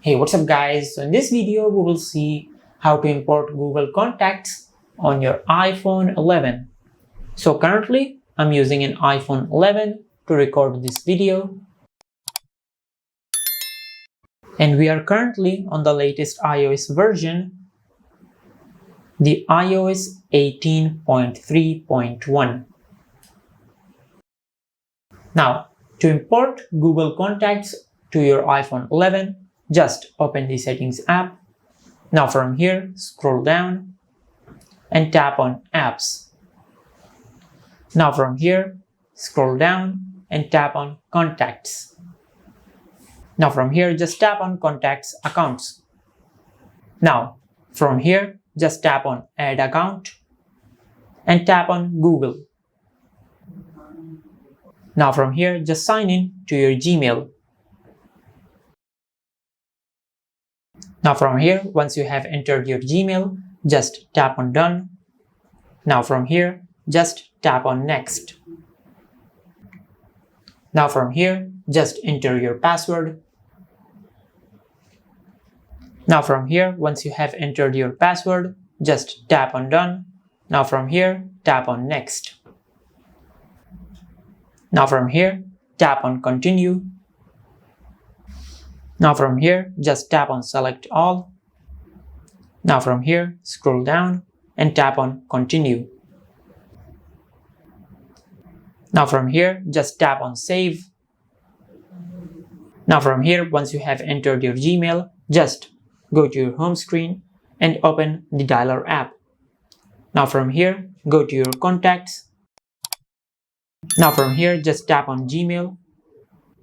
Hey, what's up guys? So in this video, we will see how to import Google Contacts on your iPhone 11. So currently, I'm using an iPhone 11 to record this video. And we are currently on the latest iOS version, the iOS 18.3.1. Now, to import Google Contacts to your iPhone 11, just open the Settings app. Now from here, scroll down and tap on Apps. Now from here, scroll down and tap on Contacts. Now from here, just tap on Contacts Accounts. Now from here, just tap on Add Account and tap on Google. Now from here, just sign in to your Gmail. Now from here, once you have entered your Gmail, just tap on Done. Now from here, just tap on Next. Now from here, just enter your password. Now from here, once you have entered your password, just tap on Done. Now from here, tap on Next. Now from here, tap on Continue. Now from here, just tap on Select All. Now from here, scroll down and tap on Continue. Now from here, just tap on Save. Now from here, once you have entered your Gmail, just go to your home screen and open the Dialer app. Now from here, go to your Contacts. Now from here, just tap on Gmail.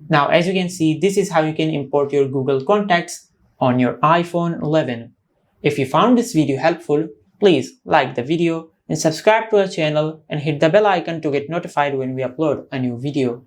Now as you can see, this is how you can import your Google Contacts on your iPhone 11. If you found this video helpful, please like the video and subscribe to our channel and hit the bell icon to get notified when we upload a new video.